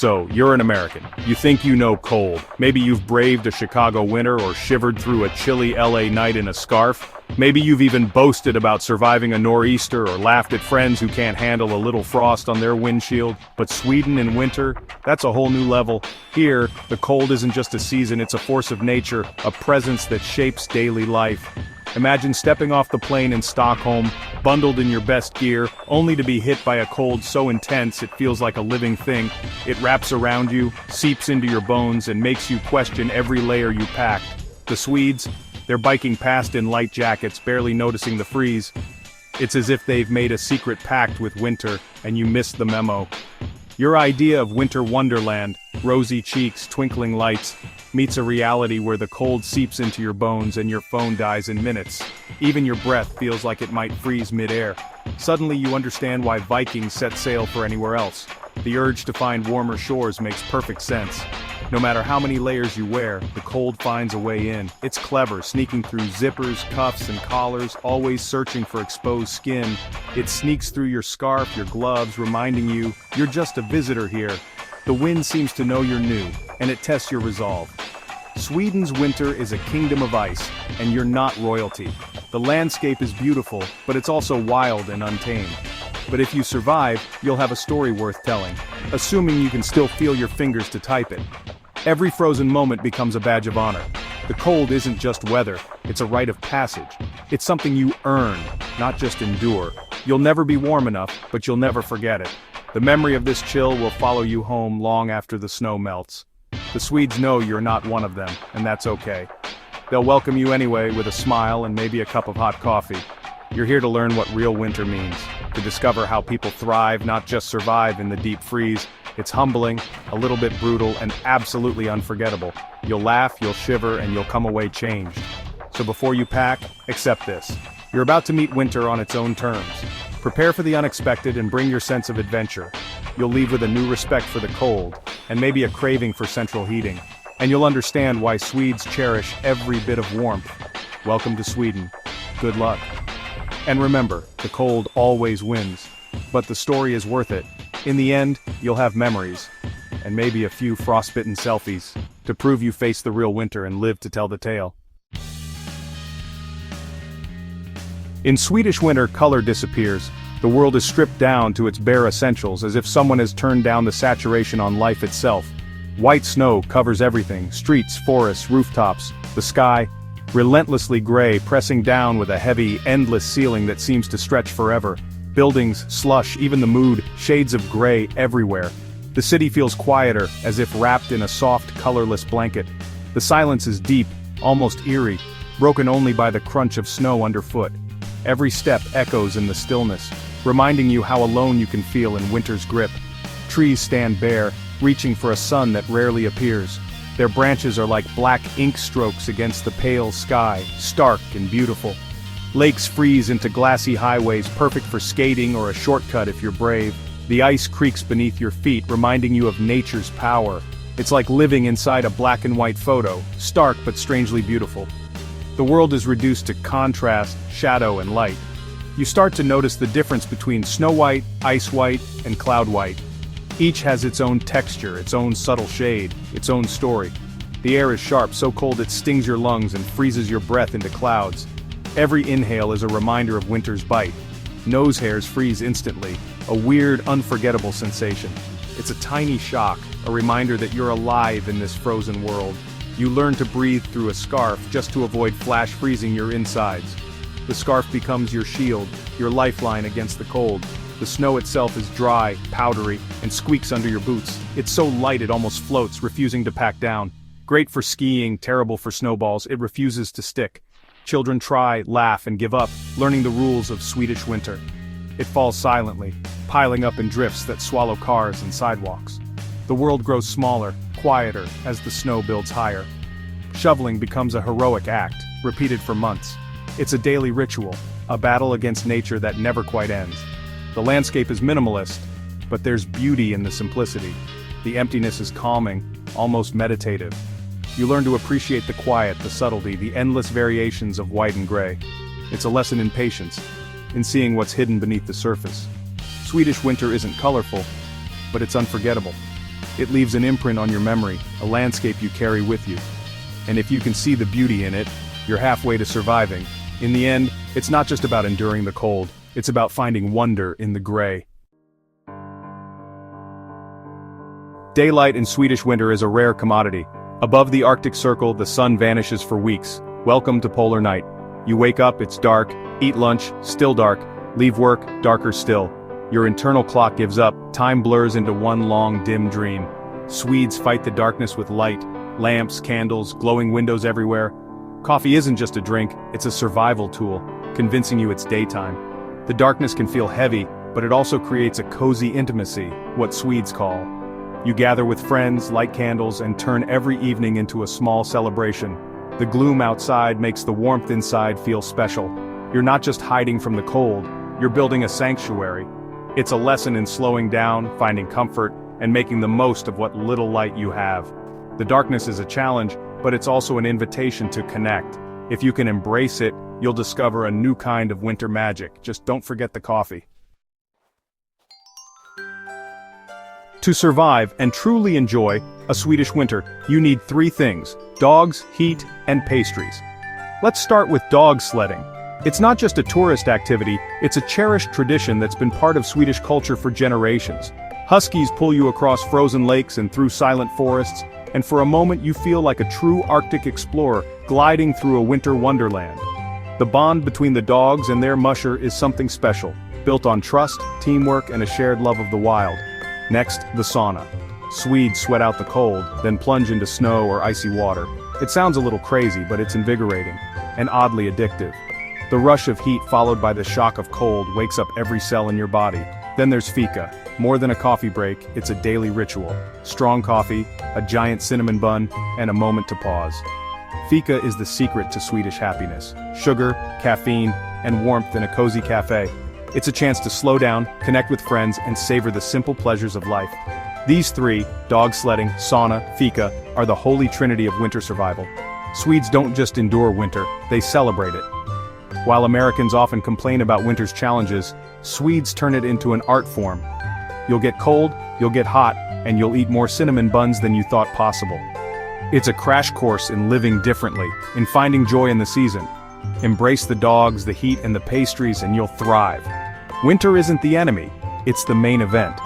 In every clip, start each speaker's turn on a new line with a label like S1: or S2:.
S1: So, you're an American. You think you know cold. Maybe you've braved a Chicago winter or shivered through a chilly LA night in a scarf. Maybe you've even boasted about surviving a nor'easter or laughed at friends who can't handle a little frost on their windshield. But Sweden in winter, that's a whole new level. Here, the cold isn't just a season, it's a force of nature, a presence that shapes daily life. Imagine stepping off the plane in Stockholm, bundled in your best gear, only to be hit by a cold so intense it feels like a living thing. It wraps around you, seeps into your bones, and makes you question every layer you packed. The Swedes, they're biking past in light jackets, barely noticing the freeze. It's as if they've made a secret pact with winter, and you missed the memo. Your idea of winter wonderland, rosy cheeks, twinkling lights, meets a reality where the cold seeps into your bones and your phone dies in minutes. Even your breath feels like it might freeze mid-air. Suddenly you understand why Vikings set sail for anywhere else. The urge to find warmer shores makes perfect sense. No matter how many layers you wear, the cold finds a way in. It's clever, sneaking through zippers, cuffs, and collars, always searching for exposed skin. It sneaks through your scarf, your gloves, reminding you, you're just a visitor here. The wind seems to know you're new, and it tests your resolve. Sweden's winter is a kingdom of ice, and you're not royalty. The landscape is beautiful, but it's also wild and untamed. But if you survive, you'll have a story worth telling, assuming you can still feel your fingers to type it. Every frozen moment becomes a badge of honor. The cold isn't just weather, it's a rite of passage. It's something you earn, not just endure. You'll never be warm enough, but you'll never forget it. The memory of this chill will follow you home long after the snow melts. The Swedes know you're not one of them, and that's okay. They'll welcome you anyway with a smile and maybe a cup of hot coffee. You're here to learn what real winter means, to discover how people thrive, not just survive in the deep freeze. It's humbling, a little bit brutal, and absolutely unforgettable. You'll laugh, you'll shiver, and you'll come away changed. So before you pack, accept this. You're about to meet winter on its own terms. Prepare for the unexpected and bring your sense of adventure. You'll leave with a new respect for the cold, and maybe a craving for central heating. And you'll understand why Swedes cherish every bit of warmth. Welcome to Sweden. Good luck. And remember, the cold always wins. But the story is worth it. In the end, you'll have memories, and maybe a few frostbitten selfies, to prove you faced the real winter and lived to tell the tale. In Swedish winter, color disappears. The world is stripped down to its bare essentials, as if someone has turned down the saturation on life itself. White snow covers everything: streets, forests, rooftops, the sky, relentlessly gray, pressing down with a heavy, endless ceiling that seems to stretch forever. Buildings, slush, even the mood, shades of gray everywhere. The city feels quieter, as if wrapped in a soft, colorless blanket. The silence is deep, almost eerie, broken only by the crunch of snow underfoot. Every step echoes in the stillness, reminding you how alone you can feel in winter's grip. Trees stand bare, reaching for a sun that rarely appears. Their branches are like black ink strokes against the pale sky, stark and beautiful. Lakes freeze into glassy highways, perfect for skating or a shortcut if you're brave. The ice creaks beneath your feet, reminding you of nature's power. It's like living inside a black and white photo, stark but strangely beautiful. The world is reduced to contrast, shadow, and light. You start to notice the difference between snow white, ice white, and cloud white. Each has its own texture, its own subtle shade, its own story. The air is sharp, so cold it stings your lungs and freezes your breath into clouds. Every inhale is a reminder of winter's bite. Nose hairs freeze instantly, a weird, unforgettable sensation. It's a tiny shock, a reminder that you're alive in this frozen world. You learn to breathe through a scarf just to avoid flash freezing your insides. The scarf becomes your shield, your lifeline against the cold. The snow itself is dry, powdery, and squeaks under your boots. It's so light it almost floats, refusing to pack down. Great for skiing, terrible for snowballs, it refuses to stick. Children try, laugh, and give up, learning the rules of Swedish winter. It falls silently, piling up in drifts that swallow cars and sidewalks. The world grows smaller, quieter, as the snow builds higher. Shoveling becomes a heroic act, repeated for months. It's a daily ritual, a battle against nature that never quite ends. The landscape is minimalist, but there's beauty in the simplicity. The emptiness is calming, almost meditative. You learn to appreciate the quiet, the subtlety, the endless variations of white and gray. It's a lesson in patience, in seeing what's hidden beneath the surface. Swedish winter isn't colorful, but it's unforgettable. It leaves an imprint on your memory, a landscape you carry with you. And if you can see the beauty in it, you're halfway to surviving. In the end, it's not just about enduring the cold, it's about finding wonder in the gray. Daylight in Swedish winter is a rare commodity. Above the Arctic Circle, the sun vanishes for weeks. Welcome to polar night. You wake up, it's dark, eat lunch, still dark, leave work, darker still. Your internal clock gives up, time blurs into one long, dim dream. Swedes fight the darkness with light, lamps, candles, glowing windows everywhere. Coffee isn't just a drink, it's a survival tool, convincing you it's daytime. The darkness can feel heavy, but it also creates a cozy intimacy, what Swedes call. You gather with friends, light candles, and turn every evening into a small celebration. The gloom outside makes the warmth inside feel special. You're not just hiding from the cold, you're building a sanctuary. It's a lesson in slowing down, finding comfort, and making the most of what little light you have. The darkness is a challenge, but it's also an invitation to connect. If you can embrace it, you'll discover a new kind of winter magic. Just don't forget the coffee. To survive and truly enjoy a Swedish winter, you need 3 things: dogs, heat, and pastries. Let's start with dog sledding. It's not just a tourist activity, it's a cherished tradition that's been part of Swedish culture for generations. Huskies pull you across frozen lakes and through silent forests, and for a moment you feel like a true Arctic explorer, gliding through a winter wonderland. The bond between the dogs and their musher is something special, built on trust, teamwork, and a shared love of the wild. Next, the sauna. Swedes sweat out the cold, then plunge into snow or icy water. It sounds a little crazy, but it's invigorating, and oddly addictive. The rush of heat followed by the shock of cold wakes up every cell in your body. Then there's fika. More than a coffee break, it's a daily ritual. Strong coffee, a giant cinnamon bun, and a moment to pause. Fika is the secret to Swedish happiness. Sugar, caffeine, and warmth in a cozy cafe. It's a chance to slow down, connect with friends, and savor the simple pleasures of life. These 3, dog sledding, sauna, fika, are the holy trinity of winter survival. Swedes don't just endure winter, they celebrate it. While Americans often complain about winter's challenges, Swedes turn it into an art form. You'll get cold, you'll get hot, and you'll eat more cinnamon buns than you thought possible. It's a crash course in living differently, in finding joy in the season. Embrace the dogs, the heat, and the pastries, and you'll thrive. Winter isn't the enemy, it's the main event.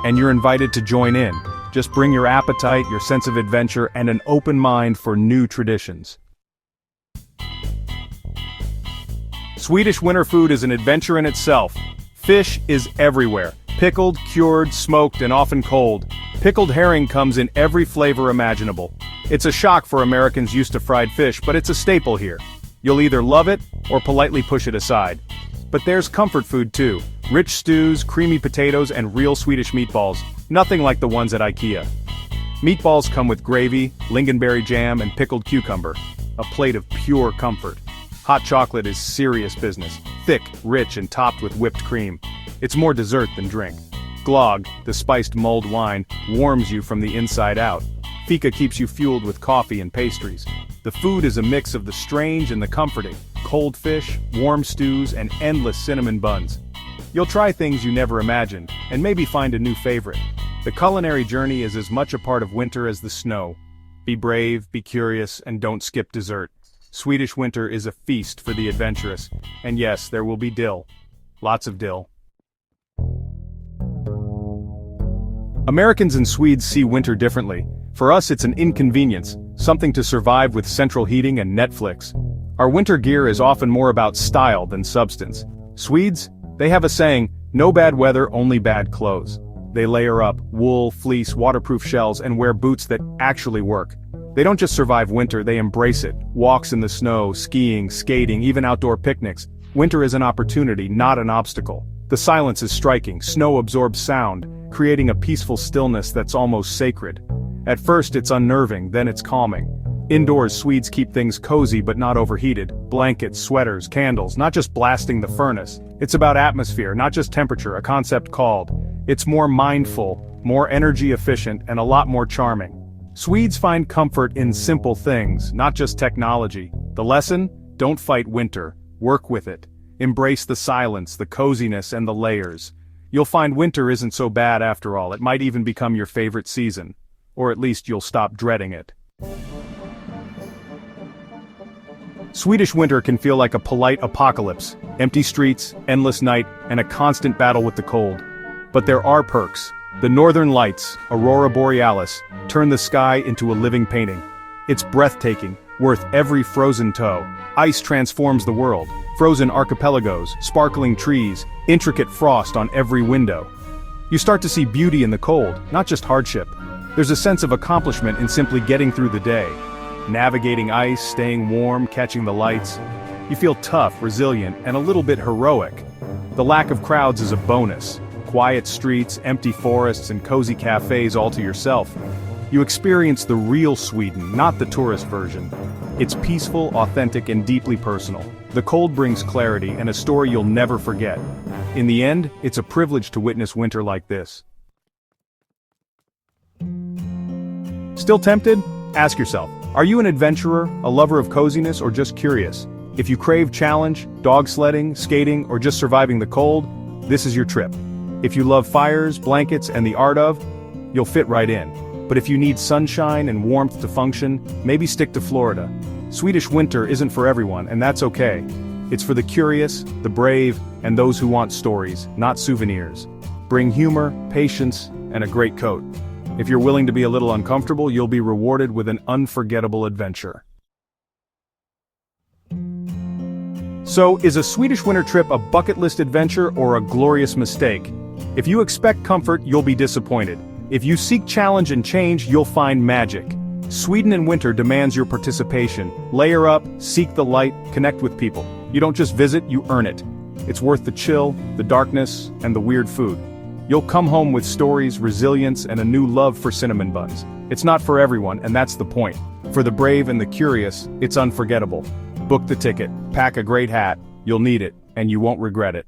S1: And you're invited to join in. Just bring your appetite, your sense of adventure, and an open mind for new traditions. Swedish winter food is an adventure in itself. Fish is everywhere. Pickled, cured, smoked, and often cold. Pickled herring comes in every flavor imaginable. It's a shock for Americans used to fried fish, but it's a staple here. You'll either love it, or politely push it aside. But there's comfort food too. Rich stews, creamy potatoes, and real Swedish meatballs. Nothing like the ones at IKEA. Meatballs come with gravy, lingonberry jam, and pickled cucumber. A plate of pure comfort. Hot chocolate is serious business. Thick, rich, and topped with whipped cream. It's more dessert than drink. Glögg, the spiced mulled wine, warms you from the inside out. Fika keeps you fueled with coffee and pastries. The food is a mix of the strange and the comforting. Cold fish, warm stews, and endless cinnamon buns. You'll try things you never imagined, and maybe find a new favorite. The culinary journey is as much a part of winter as the snow. Be brave, be curious, and don't skip dessert. Swedish winter is a feast for the adventurous. And yes, there will be dill. Lots of dill. Americans and Swedes see winter differently. For us it's an inconvenience, something to survive with central heating and Netflix. Our winter gear is often more about style than substance. Swedes, they have a saying, no bad weather, only bad clothes. They layer up wool, fleece, waterproof shells, and wear boots that actually work. They don't just survive winter, they embrace it. Walks in the snow, skiing, skating, even outdoor picnics. Winter is an opportunity, not an obstacle. The silence is striking, snow absorbs sound, creating a peaceful stillness that's almost sacred. At first it's unnerving, then it's calming. Indoors, Swedes keep things cozy but not overheated. Blankets, sweaters, candles, not just blasting the furnace. It's about atmosphere, not just temperature, a concept called. It's more mindful, more energy efficient, and a lot more charming. Swedes find comfort in simple things, not just technology. The lesson? Don't fight winter, work with it. Embrace the silence, the coziness, and the layers. You'll find winter isn't so bad after all. It might even become your favorite season. Or at least you'll stop dreading it. Swedish winter can feel like a polite apocalypse, empty streets, endless night, and a constant battle with the cold. But there are perks. The northern lights, Aurora Borealis, turn the sky into a living painting. It's breathtaking, worth every frozen toe. Ice transforms the world. Frozen archipelagos, sparkling trees, intricate frost on every window. You start to see beauty in the cold, not just hardship. There's a sense of accomplishment in simply getting through the day. Navigating ice, staying warm, catching the lights. You feel tough, resilient, and a little bit heroic. The lack of crowds is a bonus. Quiet streets, empty forests, and cozy cafes all to yourself. You experience the real Sweden, not the tourist version. It's peaceful, authentic, and deeply personal. The cold brings clarity and a story you'll never forget. In the end, it's a privilege to witness winter like this. Still tempted? Ask yourself, are you an adventurer, a lover of coziness, or just curious? If you crave challenge, dog sledding, skating, or just surviving the cold, this is your trip. If you love fires, blankets, and the art of, you'll fit right in. But if you need sunshine and warmth to function, maybe stick to Florida. Swedish winter isn't for everyone, and that's okay. It's for the curious, the brave, and those who want stories, not souvenirs. Bring humor, patience, and a great coat. If you're willing to be a little uncomfortable, you'll be rewarded with an unforgettable adventure. So, is a Swedish winter trip a bucket list adventure or a glorious mistake? If you expect comfort, you'll be disappointed. If you seek challenge and change, you'll find magic. Sweden in winter demands your participation. Layer up, seek the light, connect with people. You don't just visit, you earn it. It's worth the chill, the darkness, and the weird food. You'll come home with stories, resilience, and a new love for cinnamon buns. It's not for everyone, and that's the point. For the brave and the curious, it's unforgettable. Book the ticket, pack a great hat, you'll need it, and you won't regret it.